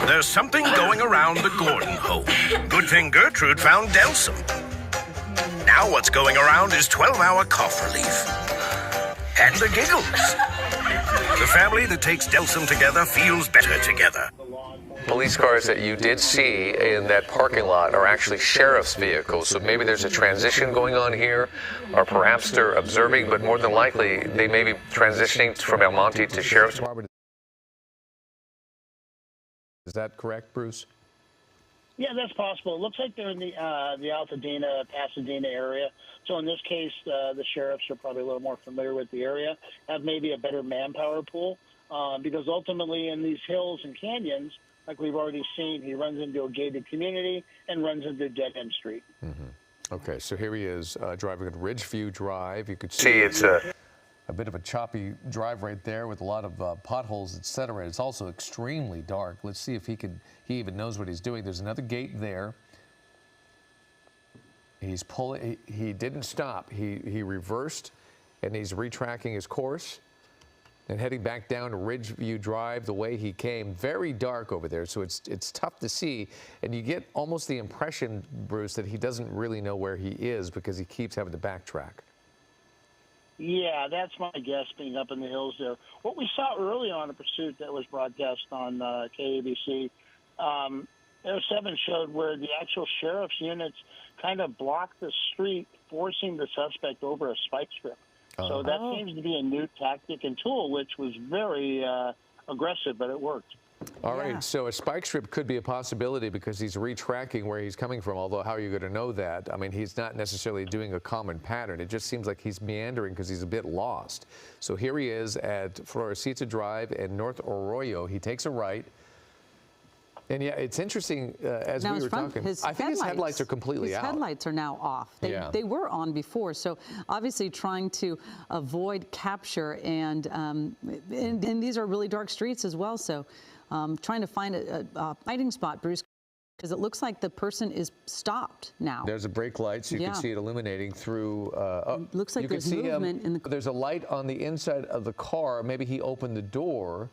There's something going around the Gordon home. Good thing Gertrude found Delsum. Now what's going around is 12-hour cough relief. And the giggles. The family that takes Delsum together feels better together. Police cars that you did see in that parking lot are actually sheriff's vehicles, so maybe there's a transition going on here, or perhaps they're observing, but more than likely they may be transitioning from El Monte to sheriff's department. Is that correct, Bruce? Yeah, that's possible. It looks like they're in the Altadena, Pasadena area. So in this case, the sheriffs are probably a little more familiar with the area, have maybe a better manpower pool, because ultimately in these hills and canyons, like we've already seen, he runs into a gated community and runs into dead-end street. Mm-hmm. Okay, so here he is driving at Ridgeview Drive. You could see it's a bit of a choppy drive right there with a lot of potholes, etc. It's also extremely dark. Let's see if he even knows what he's doing. There's another gate there. He's pulling. He didn't stop. He reversed, and he's retracking his course and heading back down to Ridgeview Drive the way he came. Very dark over there, so it's tough to see, and you get almost the impression, Bruce, that he doesn't really know where he is because he keeps having to backtrack. Yeah, that's my guess, being up in the hills there. What we saw early on in Pursuit that was broadcast on KABC, Air 7 showed where the actual sheriff's units kind of blocked the street, forcing the suspect over a spike strip. So that seems to be a new tactic and tool, which was very aggressive, but it worked. All right, so a spike strip could be a possibility because he's retracking where he's coming from, although how are you going to know that? I mean, he's not necessarily doing a common pattern. It just seems like he's meandering because he's a bit lost. So here he is at Florecita Drive and North Arroyo. He takes a right. And yeah, it's interesting, as we were talking, I think his headlights are completely out. His headlights are now off. They were on before, so obviously trying to avoid capture, and these are really dark streets as well, so trying to find a hiding spot, Bruce, because it looks like the person is stopped now. There's a brake light, so you can see it illuminating through. Looks like there's movement in the car. There's a light on the inside of the car. Maybe he opened the door.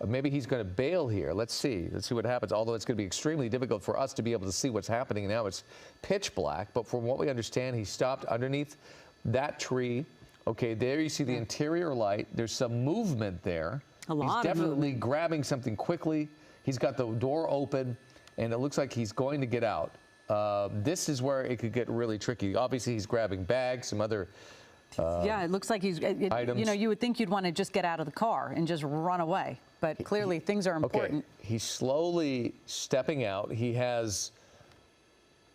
Maybe he's going to bail here. Let's see. Let's see what happens. Although it's going to be extremely difficult for us to be able to see what's happening now. It's pitch black. But from what we understand, he stopped underneath that tree. Okay, there you see the interior light. There's some movement there. He's definitely grabbing something quickly. He's got the door open, and it looks like he's going to get out. This is where it could get really tricky. Obviously, he's grabbing bags, some other yeah, it looks like he's, items. You know, you would think you'd want to just get out of the car and just run away. But clearly, things are important. Okay. He's slowly stepping out. He has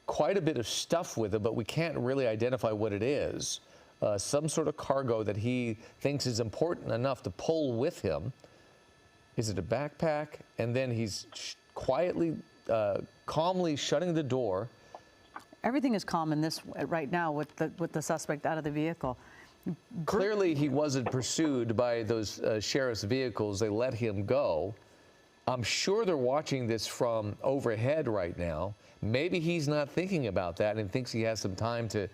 quite a bit of stuff with him, but we can't really identify what it is. Some sort of cargo that he thinks is important enough to pull with him. Is it a backpack? And then he's quietly, calmly shutting the door. Everything is calm in this right now with the suspect out of the vehicle. Clearly, he wasn't pursued by those sheriff's vehicles. They let him go. I'm sure they're watching this from overhead right now. Maybe he's not thinking about that and thinks he has some time to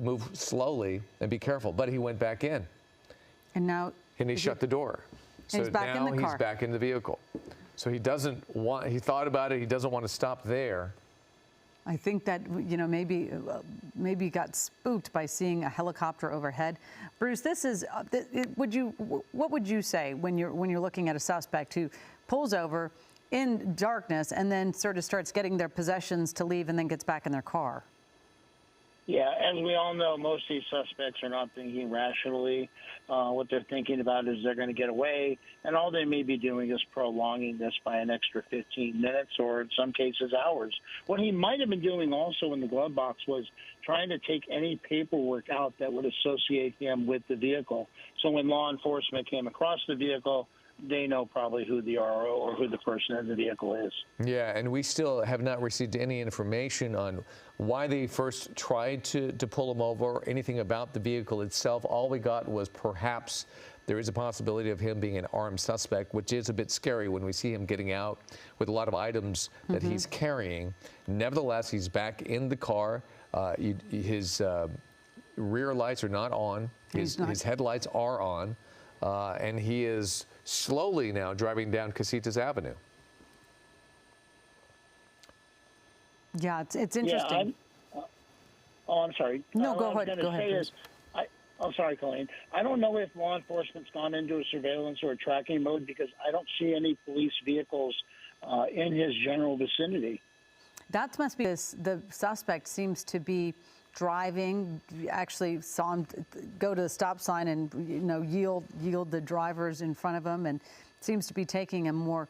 move slowly and be careful. But he went back in. And now... And he shut the door. So he's back in the car. He's back in the vehicle. So he doesn't want... He thought about it. He doesn't want to stop there. I think that, you know, maybe got spooked by seeing a helicopter overhead. Bruce, this is what would you say when you're looking at a suspect who pulls over in darkness and then sort of starts getting their possessions to leave and then gets back in their car? Yeah, as we all know, most of these suspects are not thinking rationally. What they're thinking about is they're going to get away, and all they may be doing is prolonging this by an extra 15 minutes or, in some cases, hours. What he might have been doing also in the glove box was trying to take any paperwork out that would associate him with the vehicle. So when law enforcement came across the vehicle, they know probably who the RO or who the person in the vehicle is. Yeah, and we still have not received any information on why they first tried to pull him over or anything about the vehicle itself. All we got was perhaps there is a possibility of him being an armed suspect, which is a bit scary when we see him getting out with a lot of items that he's carrying. Nevertheless, he's back in the car. His rear lights are not on. His headlights are on. And he is slowly now driving down Casitas Avenue. Yeah, it's interesting. Oh, I'm sorry. No, go what ahead. I was Go going to say ahead. is, oh, sorry, Colleen. I don't know if law enforcement's gone into a surveillance or a tracking mode because I don't see any police vehicles in his general vicinity. That must be the suspect seems to be driving. Actually, saw him go to the stop sign and yield the drivers in front of him, and seems to be taking a more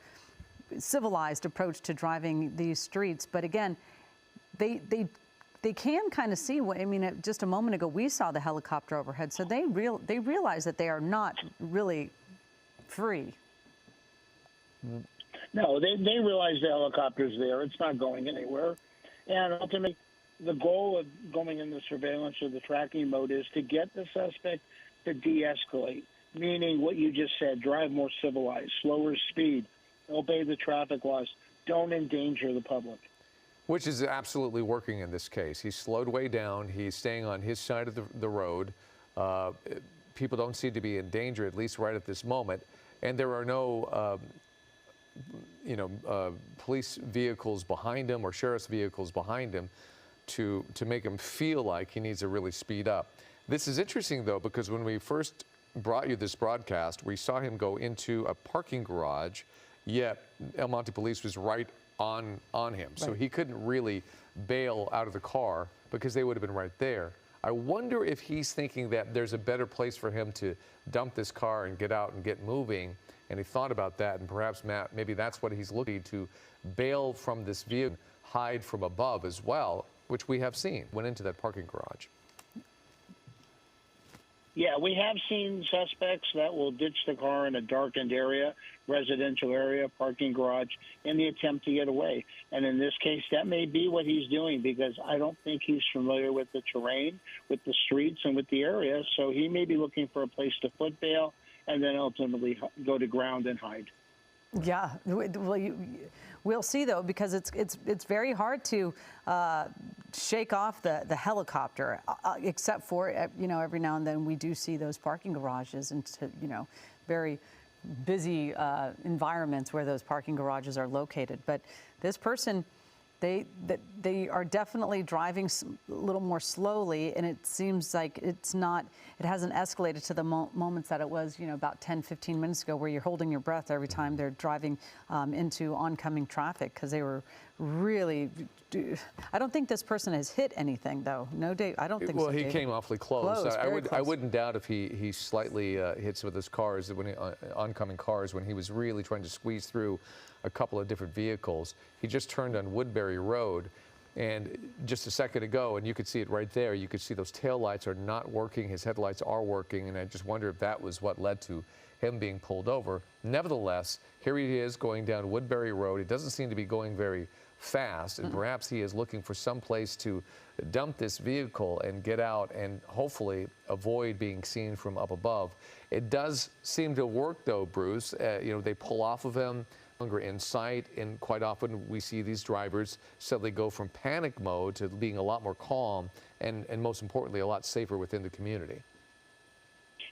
civilized approach to driving these streets. But again, they can kind of see what I mean. Just a moment ago, we saw the helicopter overhead, so they realize that they are not really free. No, they realize the helicopter's there. It's not going anywhere. And ultimately, the goal of going in the surveillance or the tracking mode is to get the suspect to de-escalate, meaning what you just said, drive more civilized, slower speed, obey the traffic laws, don't endanger the public. Which is absolutely working in this case. He's slowed way down. He's staying on his side of the road. People don't seem to be in danger, at least right at this moment. And there are no police vehicles behind him or sheriff's vehicles behind him to make him feel like he needs to really speed up. This is interesting, though, because when we first brought you this broadcast, we saw him go into a parking garage, yet El Monte Police was right on him. Right. So he couldn't really bail out of the car because they would have been right there. I wonder if he's thinking that there's a better place for him to dump this car and get out and get moving. And he thought about that, and perhaps, Matt, maybe that's what he's looking to bail from this vehicle, hide from above as well, which we have seen. Went into that parking garage. Yeah, we have seen suspects that will ditch the car in a darkened area, residential area, parking garage, in the attempt to get away. And in this case, that may be what he's doing because I don't think he's familiar with the terrain, with the streets, and with the area. So he may be looking for a place to foot bail and then ultimately go to ground and hide. Yeah, well, we'll see though, because it's very hard to shake off the helicopter, except for every now and then we do see those parking garages and very busy environments where those parking garages are located. But this person, they are definitely driving a little more slowly, and it seems like it hasn't escalated to the moments that it was, about 10, 15 minutes ago, where you're holding your breath every time they're driving into oncoming traffic, because they were really. I don't think this person has hit anything, though. No, Dave, I don't think so. Well, he came awfully close. Close. I wouldn't doubt if he slightly hits with his cars, oncoming cars, when he was really trying to squeeze through a couple of different vehicles. He just turned on Woodbury Road, and just a second ago, and you could see it right there, you could see those taillights are not working, his headlights are working, and I just wonder if that was what led to him being pulled over. Nevertheless, here he is going down Woodbury Road. He doesn't seem to be going very fast, and perhaps he is looking for some place to dump this vehicle and get out and hopefully avoid being seen from up above. It does seem to work, though, Bruce. They pull off of him, longer in sight, and quite often we see these drivers suddenly go from panic mode to being a lot more calm and most importantly, a lot safer within the community.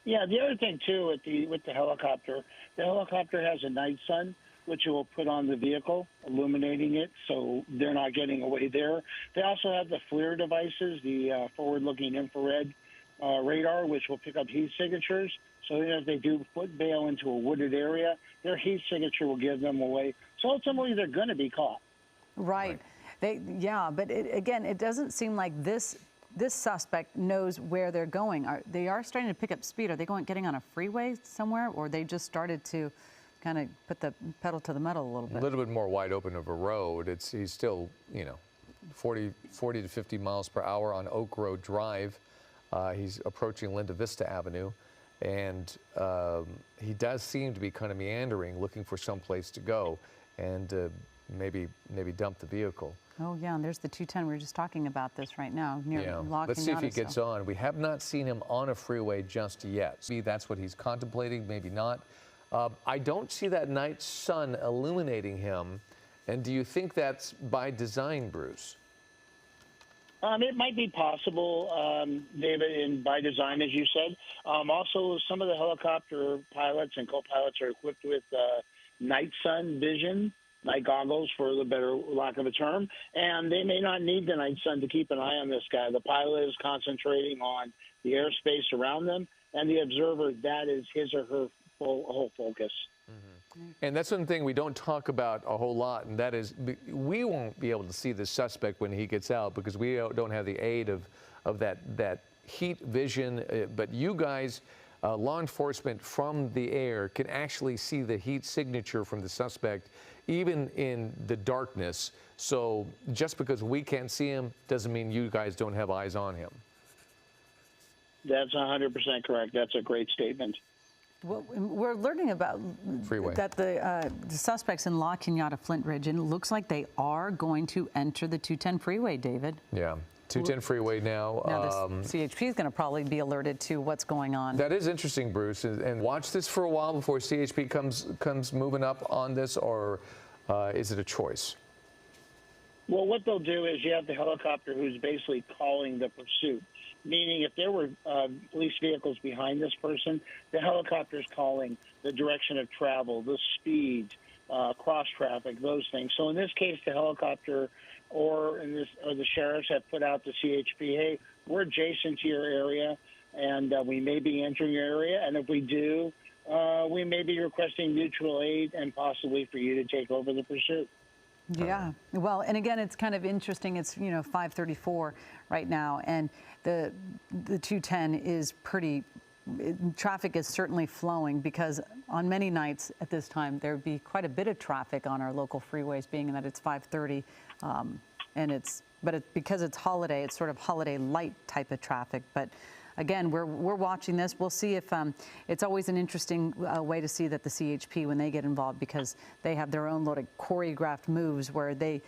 Yeah, the other thing, too, with the helicopter has a night sun, which it will put on the vehicle, illuminating it, so they're not getting away there. They also have the FLIR devices, the forward-looking infrared radar, which will pick up heat signatures. So if they do foot bail into a wooded area, their heat signature will give them away. So ultimately, they're going to be caught. Right. But again, it doesn't seem like this suspect knows where they're going. They are starting to pick up speed. Are they getting on a freeway somewhere, or they just started to kind of put the pedal to the metal a little bit? A little bit more wide open of a road. He's still, 40 to 50 miles per hour on Oak Road Drive. He's approaching Linda Vista Avenue, and he does seem to be kind of meandering, looking for some place to go and maybe dump the vehicle. Oh, yeah, and there's the 210. We were just talking about this right now. Let's see if he gets on. We have not seen him on a freeway just yet. Maybe that's what he's contemplating, maybe not. I don't see that night sun illuminating him. And do you think that's by design, Bruce? It might be possible, David, and by design, as you said. Also, some of the helicopter pilots and co-pilots are equipped with night sun vision. night goggles, for the better lack of a term, and they may not need the night sun to keep an eye on this guy. The pilot is concentrating on the airspace around them, and the observer, that is his or her whole focus. And that's one thing we don't talk about a whole lot, and that is we won't be able to see the suspect when he gets out because we don't have the aid of that heat vision. But you guys, law enforcement from the air, can actually see the heat signature from the suspect even in the darkness. So just because we can't see him doesn't mean you guys don't have eyes on him. That's 100% correct. That's a great statement. Well, we're learning about Freeway. that the suspects in La Cañada Flint Ridge, and it looks like they are going to enter the 210 freeway, David. Yeah, 210 freeway now. Now, the CHP is going to probably be alerted to what's going on. That is interesting, Bruce, and watch this for a while before CHP comes moving up on this, or is it a choice? Well, what they'll do is you have the helicopter who's basically calling the pursuit, meaning if there were police vehicles behind this person, the helicopter's calling the direction of travel, the speed, cross traffic, those things. So in this case, the helicopter or the sheriffs have put out the CHP, hey, we're adjacent to your area, and we may be entering your area, and if we do, we may be requesting mutual aid and possibly for you to take over the pursuit. Yeah, well, and again, it's kind of interesting. It's 5:34 right now, and the 210 is traffic is certainly flowing, because on many nights at this time there would be quite a bit of traffic on our local freeways, being that it's 5:30, because it's holiday, it's sort of holiday light type of traffic. But again, we're watching this. We'll see if it's always an interesting way to see that the CHP, when they get involved, because they have their own load of choreographed moves where they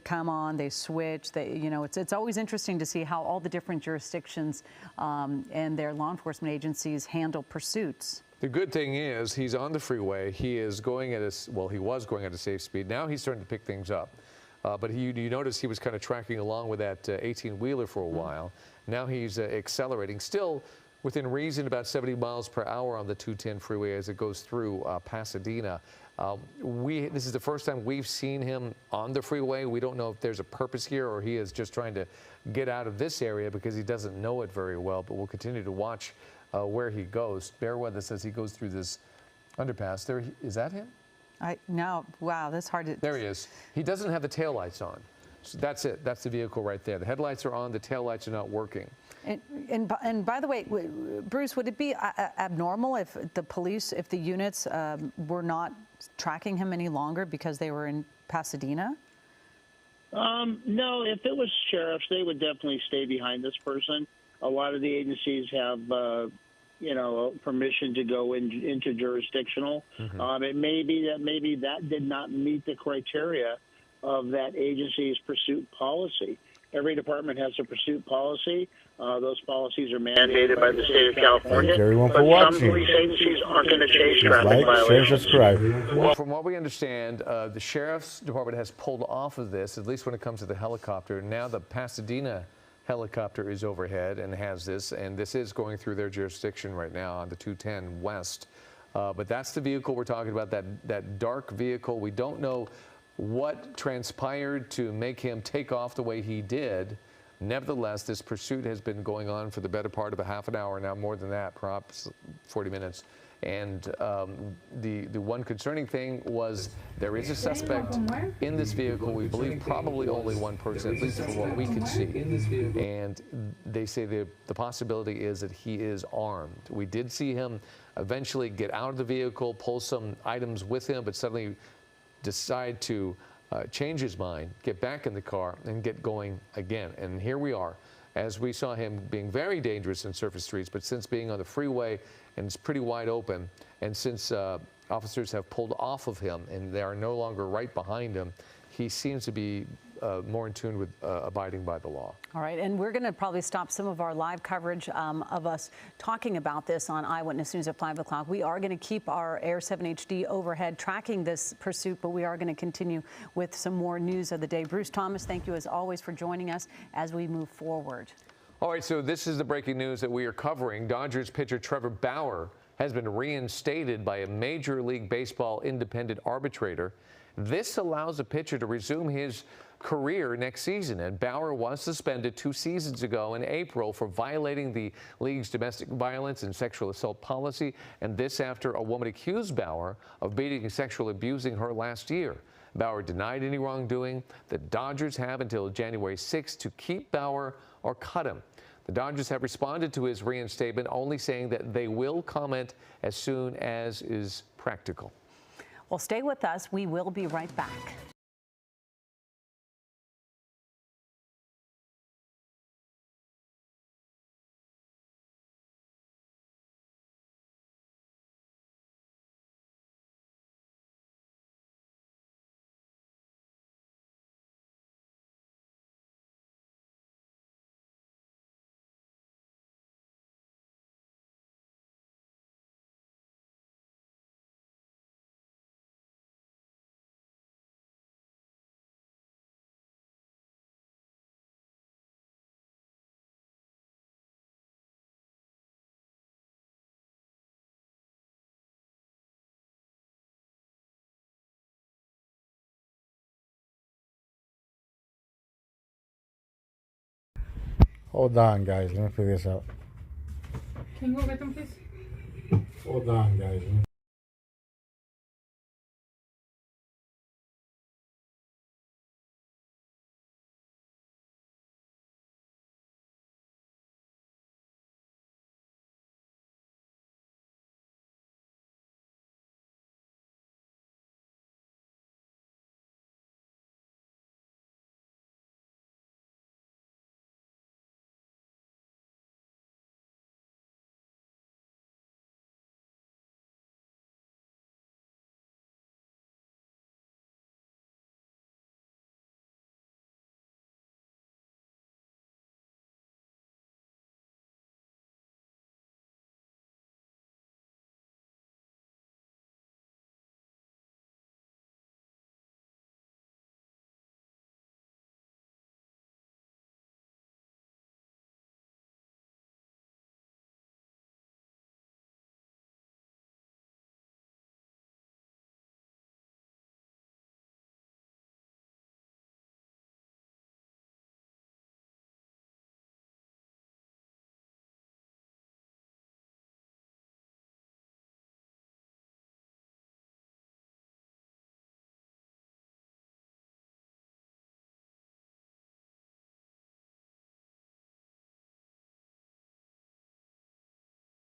come on, they switch. It's always interesting to see how all the different jurisdictions and their law enforcement agencies handle pursuits. The good thing is he's on the freeway. He is going at he was going at a safe speed. Now he's starting to pick things up. But you notice he was kind of tracking along with that 18-wheeler for a while. Now he's accelerating, still within reason, about 70 miles per hour on the 210 freeway as it goes through Pasadena. This is the first time we've seen him on the freeway. We don't know if there's a purpose here or he is just trying to get out of this area because he doesn't know it very well. But we'll continue to watch where he goes. Bear with us as he goes through this underpass. There, is that him? No, wow, that's hard to... There he is. He doesn't have the taillights on. So that's it. That's the vehicle right there. The headlights are on. The taillights are not working. And by the way, Bruce, would it be abnormal if the police, if the units were not tracking him any longer because they were in Pasadena? No, if it was sheriffs, they would definitely stay behind this person. A lot of the agencies have permission to go into jurisdictional. It may be that did not meet the criteria of that agency's pursuit policy. Every department has a pursuit policy. Those policies are mandated by the state of California. Thank everyone for watching. Some police agencies aren't going to chase traffic violations. Share, subscribe. Well, from what we understand, the sheriff's department has pulled off of this, at least when it comes to the helicopter. Now the Pasadena helicopter is overhead and has this, and this is going through their jurisdiction right now on the 210 West. But that's the vehicle we're talking about, that dark vehicle. We don't know what transpired to make him take off the way he did. Nevertheless, this pursuit has been going on for the better part of a half an hour now, more than that, perhaps 40 minutes. And the one concerning thing was there is a suspect in this vehicle. We believe probably only one person, at least from what we can see. And they say the possibility is that he is armed. We did see him eventually get out of the vehicle, pull some items with him, but suddenly decide to change his mind, get back in the car, and get going again. And here we are, as we saw him being very dangerous in surface streets, but since being on the freeway and it's pretty wide open, and since officers have pulled off of him and they are no longer right behind him, he seems to be more in tune with abiding by the law. All right, and we're going to probably stop some of our live coverage of us talking about this on Eyewitness News at 5 o'clock. We are going to keep our Air 7 HD overhead tracking this pursuit, but we are going to continue with some more news of the day. Bruce Thomas, thank you as always for joining us as we move forward. All right, so this is the breaking news that we are covering. Dodgers pitcher Trevor Bauer has been reinstated by a Major League Baseball independent arbitrator. This allows a pitcher to resume his career next season, and Bauer was suspended 2 seasons ago in April for violating the league's domestic violence and sexual assault policy, and this after a woman accused Bauer of beating and sexually abusing her last year. Bauer denied any wrongdoing. The Dodgers have until January 6th to keep Bauer or cut him. The Dodgers have responded to his reinstatement, only saying that they will comment as soon as is practical. Well, stay with us. We will be right back. Hold on, guys. Let me figure this out. Can you go get them, please? Hold on, guys.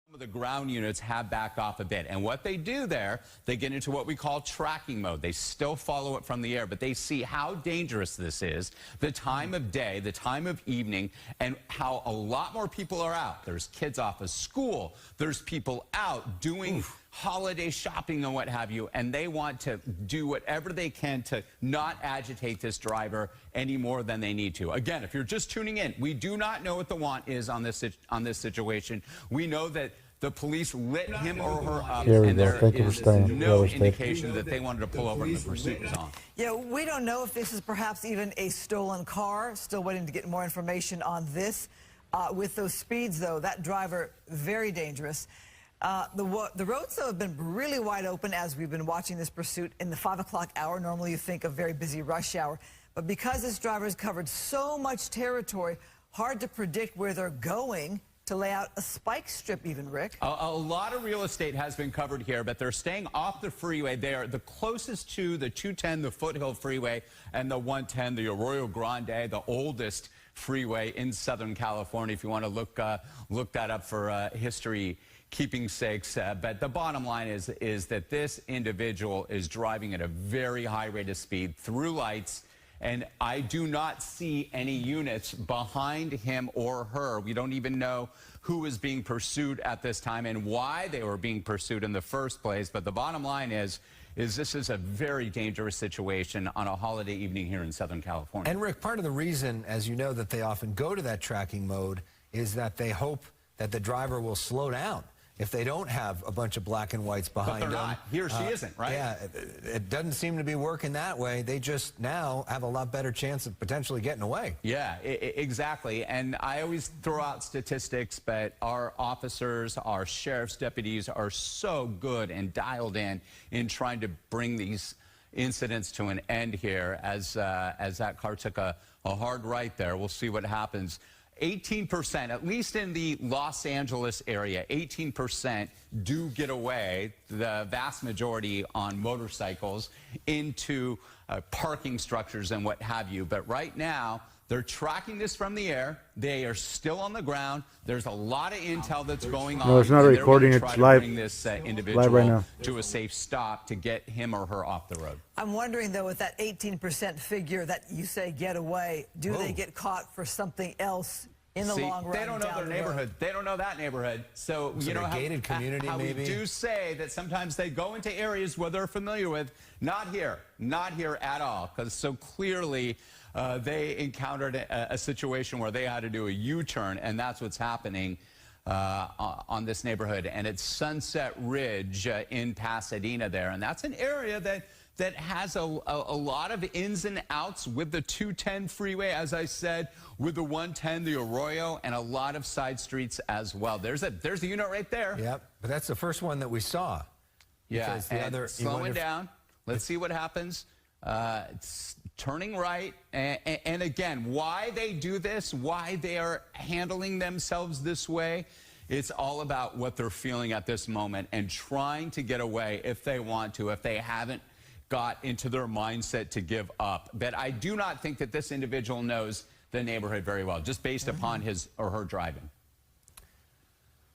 Some of the ground units have backed off a bit, and what they do there, they get into what we call tracking mode. They still follow it from the air, but they see how dangerous this is, the time of day, the time of evening, and how a lot more people are out. There's kids off of school, there's people out doing holiday shopping and what have you, and they want to do whatever they can to not agitate this driver any more than they need to. Again, if you're just tuning in, we do not know what the want is on this situation. We know that the police lit him or her up, and there is no indication that they wanted to pull over and the pursuit was on. Yeah, we don't know if this is perhaps even a stolen car. Still waiting to get more information on this. With those speeds, though, that driver, very dangerous. The roads, though, have been really wide open as we've been watching this pursuit in the 5 o'clock hour. Normally, you think of very busy rush hour. But because this driver has covered so much territory, hard to predict where they're going to lay out a spike strip even, Rick. A lot of real estate has been covered here, but they're staying off the freeway. They are the closest to the 210, the Foothill Freeway, and the 110, the Arroyo Grande, the oldest freeway in Southern California, if you want to look that up for history keeping sakes. But the bottom line is that this individual is driving at a very high rate of speed through lights, and I do not see any units behind him or her. We don't even know who is being pursued at this time and why they were being pursued in the first place. But the bottom line is this is a very dangerous situation on a holiday evening here in Southern California. And Rick, part of the reason, as you know, that they often go to that tracking mode is that they hope that the driver will slow down if they don't have a bunch of black and whites behind them. But they're not. He or she isn't, right? Yeah, it doesn't seem to be working that way. They just now have a lot better chance of potentially getting away. Yeah, exactly. And I always throw out statistics, but our officers, our sheriff's deputies are so good and dialed in trying to bring these incidents to an end here as that car took a hard right there. We'll see what happens. 18%, at least in the Los Angeles area, 18% do get away, the vast majority on motorcycles, into parking structures and what have you. But right now, they're tracking this from the air. They are still on the ground. There's a lot of intel that's going on. No, it's not and they're recording. gonna try It's to live. Bring this individual Live right now. to a safe stop to get him or her off the road. I'm wondering, though, with that 18% figure that you say get away, do they get caught for something else in the long run? They don't know their neighborhood. They don't know that neighborhood. So, Is you it know a gated community, how maybe? we do say that sometimes they go into areas where they're familiar with. Not here at all, because so clearly they encountered a situation where they had to do a U-turn, and that's what's happening on this neighborhood. And it's Sunset Ridge in Pasadena there, and that's an area that has a lot of ins and outs with the 210 freeway, as I said, with the 110, the Arroyo, and a lot of side streets as well. There's a unit right there. Yep, but that's the first one that we saw. Yeah, Because the and other, you slowing wonder if- down. Let's see what happens. It's turning right. And again, why they do this, why they are handling themselves this way, it's all about what they're feeling at this moment and trying to get away if they want to, if they haven't got into their mindset to give up. But I do not think that this individual knows the neighborhood very well, just based upon his or her driving.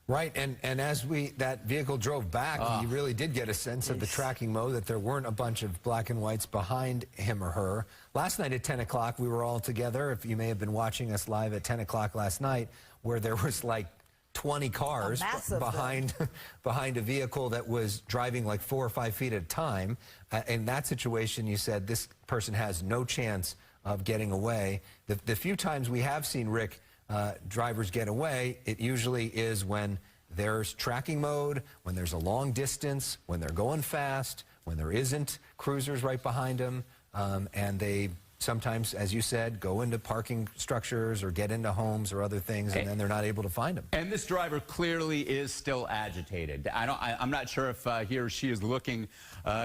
Right, and as that vehicle drove back, you really did get a sense of the tracking mode, that there weren't a bunch of black and whites behind him or her. Last night at 10 o'clock, we were all together. If you may have been watching us live at 10 o'clock last night, where there was like 20 cars behind a vehicle that was driving like 4 or 5 feet at a time. In that situation, you said this person has no chance of getting away. The few times we have seen, Rick, drivers get away, it usually is when there's tracking mode, when there's a long distance, when they're going fast, when there isn't cruisers right behind them, and they sometimes, as you said, go into parking structures or get into homes or other things, and then they're not able to find them. And this driver clearly is still agitated. I'm not sure if he or she is looking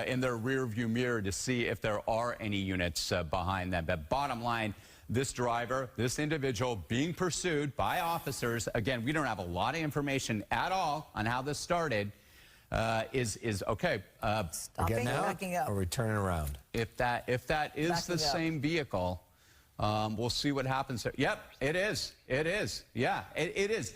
in their rearview mirror to see if there are any units behind them. But bottom line, this driver, this individual being pursued by officers, again, we don't have a lot of information at all on how this started, is okay. Stopping, backing up. Or we turning around? If that is Backing the up. same vehicle, we'll see what happens there. Yep, it is. It is. Yeah, it is.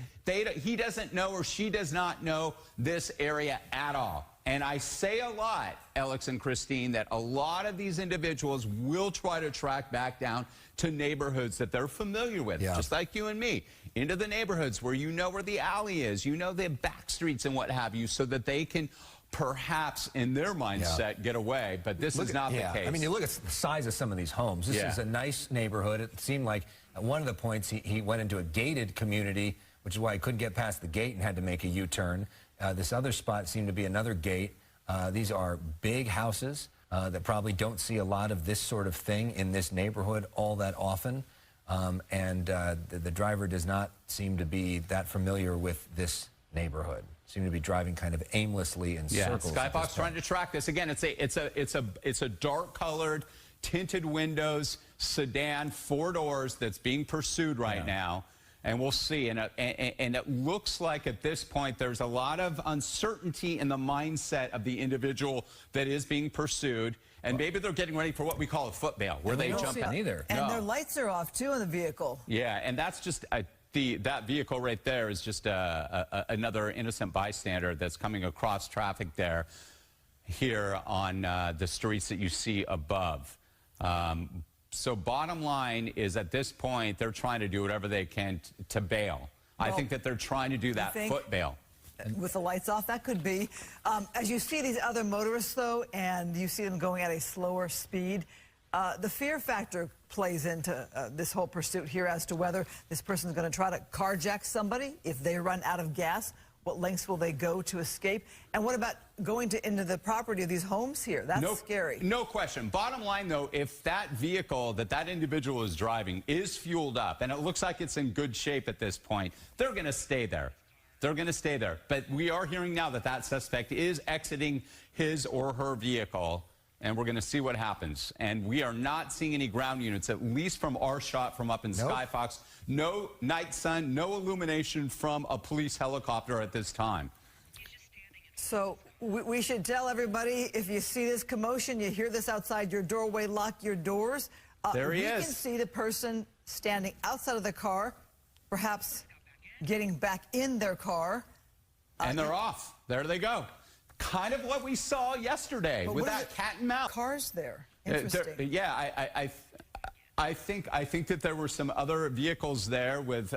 He doesn't know, or she does not know this area at all. And I say a lot, Alex and Christine, that a lot of these individuals will try to track back down to neighborhoods that they're familiar with, just like you and me, into the neighborhoods where you know where the alley is, you know the back streets and what have you, so that they can perhaps, in their mindset, get away. But this is not the case. I mean, you look at the size of some of these homes. This is a nice neighborhood. It seemed like at one of the points he went into a gated community, which is why he couldn't get past the gate and had to make a U-turn. This other spot seemed to be another gate. These are big houses that probably don't see a lot of this sort of thing in this neighborhood all that often. The driver does not seem to be that familiar with this neighborhood. Seem to be driving kind of aimlessly in circles. Skybox trying to track this. Again, it's a dark-colored, tinted windows sedan, 4 doors that's being pursued right now. And we'll see. And it looks like at this point there's a lot of uncertainty in the mindset of the individual that is being pursued. And maybe they're getting ready for what we call a foot bail, where they jump in. Either. And their lights are off, too, in the vehicle. Yeah, and that's just that vehicle right there is just another innocent bystander that's coming across traffic here on the streets that you see above. So bottom line is, at this point, they're trying to do whatever they can to bail. I think that they're trying to do that foot bail. With the lights off, that could be. As you see these other motorists, though, and you see them going at a slower speed, the fear factor plays into this whole pursuit here as to whether this person's going to try to carjack somebody if they run out of gas. What lengths will they go to escape? And what about going into the property of these homes here? That's scary. No question. Bottom line, though, if that vehicle that individual is driving is fueled up, and it looks like it's in good shape at this point, they're going to stay there. They're going to stay there. But we are hearing now that suspect is exiting his or her vehicle and we're going to see what happens. And we are not seeing any ground units, at least from our shot from up in Skyfox. No night sun, no illumination from a police helicopter at this time. So we should tell everybody, if you see this commotion, you hear this outside your doorway, lock your doors. There he is. We can see the person standing outside of the car, perhaps getting back in their car. And they're off. There they go. Kind of what we saw yesterday with that cat and mouse. Cars there. Interesting. Yeah, I think that there were some other vehicles there with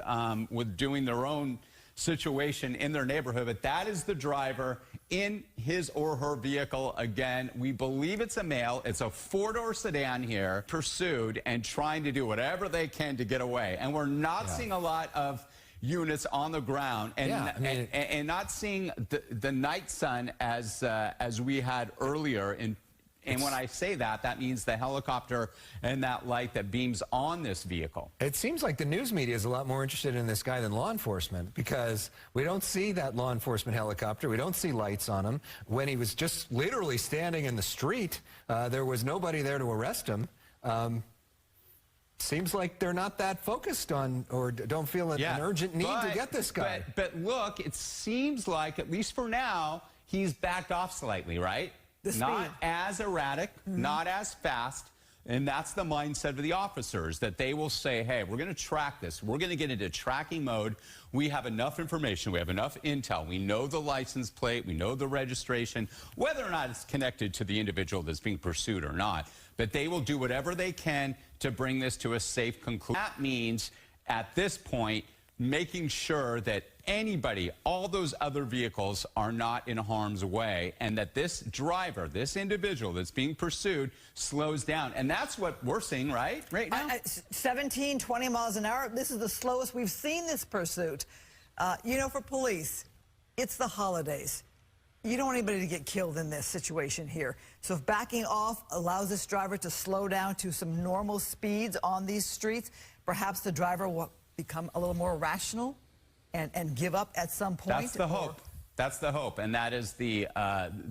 doing their own situation in their neighborhood, but that is the driver in his or her vehicle. Again, we believe it's a male. It's a four-door sedan here, pursued and trying to do whatever they can to get away. And we're not seeing a lot of units on the ground, and and not seeing the night sun as we had earlier. And when I say that, that means the helicopter and that light that beams on this vehicle. It seems like the news media is a lot more interested in this guy than law enforcement, because we don't see that law enforcement helicopter. We don't see lights on him. When he was just literally standing in the street, there was nobody there to arrest him. Seems like they're not that focused on, or don't feel an urgent need to get this guy. But look, it seems like, at least for now, he's backed off slightly, right? Not as erratic, not as fast. And that's the mindset of the officers, that they will say, hey, we're going to track this. We're going to get into tracking mode. We have enough information. We have enough intel. We know the license plate. We know the registration, whether or not it's connected to the individual that's being pursued or not. But they will do whatever they can to bring this to a safe conclusion. That means, at this point, making sure that anybody, all those other vehicles, are not in harm's way, and that this driver, this individual that's being pursued, slows down. And that's what we're seeing, right now? 17, 20 miles an hour. This is the slowest we've seen this pursuit. You know, for police, it's the holidays. You don't want anybody to get killed in this situation here. So if backing off allows this driver to slow down to some normal speeds on these streets, perhaps the driver will become a little more rational and give up at some point. That's the hope. That's the hope, and that is the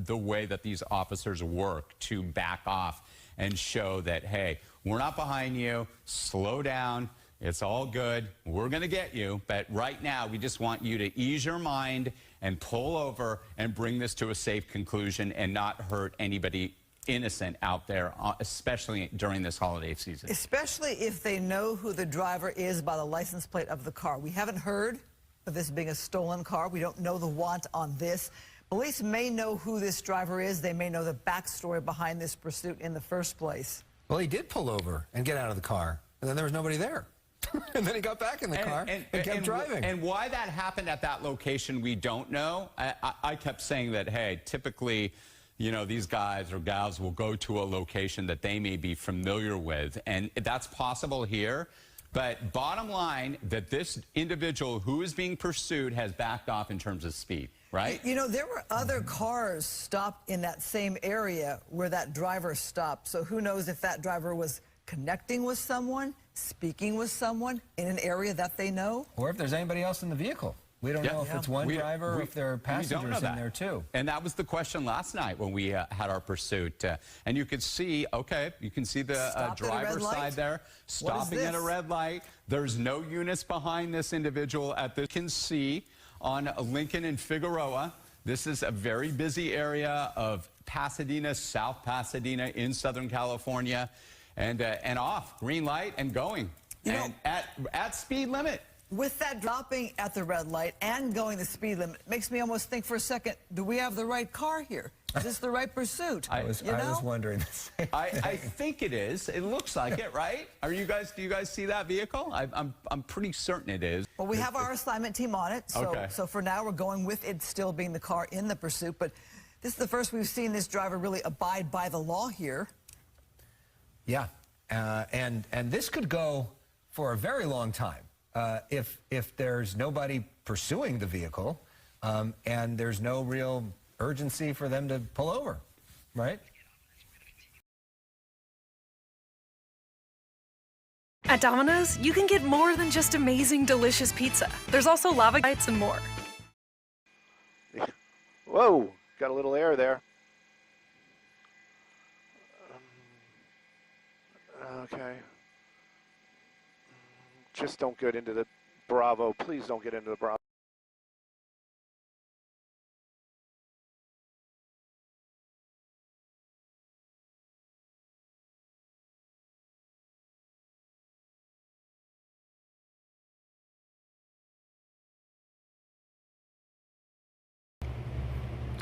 way that these officers work, to back off and show that, hey, we're not behind you, slow down, it's all good, we're going to get you, but right now we just want you to ease your mind and pull over and bring this to a safe conclusion and not hurt anybody innocent out there, especially during this holiday season. Especially if they know who the driver is by the license plate of the car. We haven't heard of this being a stolen car. We don't know the want on this. Police may know who this driver is. They may know the backstory behind this pursuit in the first place. Well, he did pull over and get out of the car, and then there was nobody there. And then he got back in the car and kept driving. And why that happened at that location, we don't know. I kept saying that, hey, typically, you know, these guys or gals will go to a location that they may be familiar with, and that's possible here. But bottom line, that this individual who is being pursued has backed off in terms of speed, right? You know, there were other cars stopped in that same area where that driver stopped. So who knows if that driver was connecting with someone, speaking with someone in an area that they know. Or if there's anybody else in the vehicle. We don't know if it's one driver or if there are passengers in there, too. And that was the question last night when we had our pursuit. And you could see, you can see the driver's side there, stopping at a red light. There's no units behind this individual at the, you can see on Lincoln and Figueroa. This is a very busy area of Pasadena, South Pasadena in Southern California. And off, green light and going, and at speed limit. With that dropping at the red light and going the speed limit, it makes me almost think for a second, do we have the right car here? Is this the right pursuit? I was wondering the same thing. I think it is. It looks like it, right? Do you guys see that vehicle? I'm pretty certain it is. Well, we have our assignment team on it, so for now we're going with it still being the car in the pursuit, but this is the first we've seen this driver really abide by the law here. Yeah, and this could go for a very long time if there's nobody pursuing the vehicle and there's no real urgency for them to pull over, right? At Domino's, you can get more than just amazing, delicious pizza. There's also lava bites and more. Whoa, got a little air there. Okay. Just don't get into the Bravo. Please don't get into the Bravo.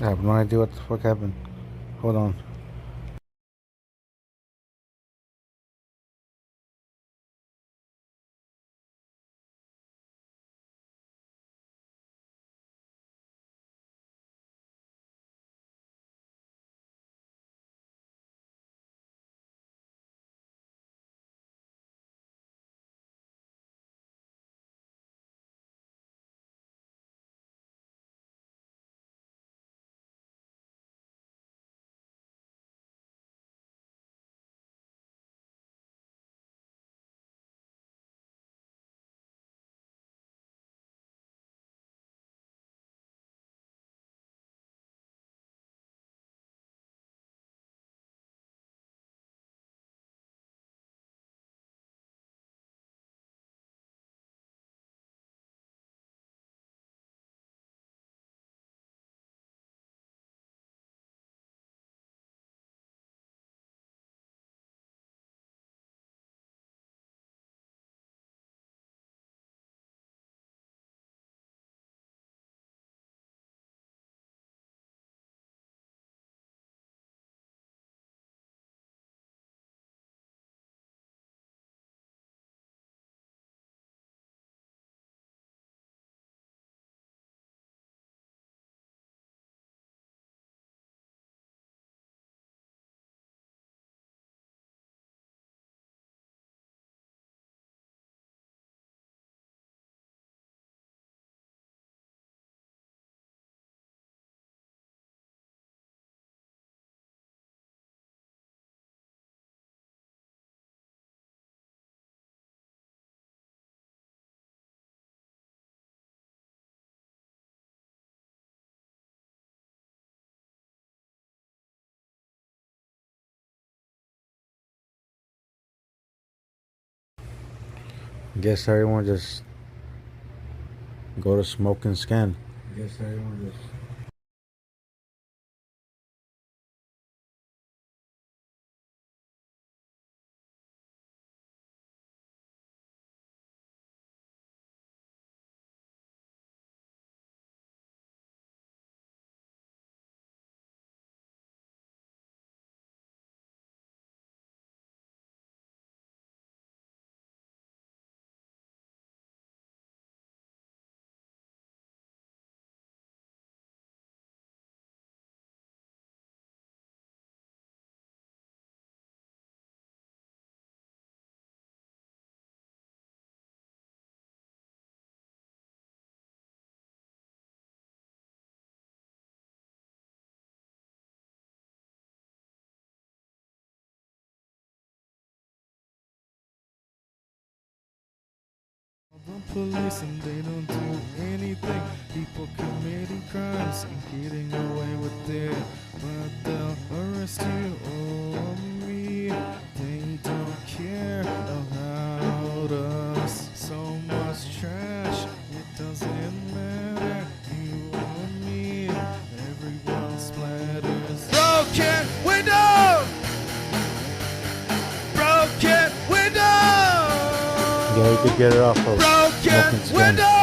I have no idea what the fuck happened. Hold on. Guess everyone just go to smoke and scan. Guess everyone just. The police and they don't do anything. People committing crimes and getting away with it, but they'll arrest you or me. They don't care about us. So much trash, it doesn't matter. You or me, everyone splatters. Broken window, broken window. Yeah, you could get it off of smoke and scan.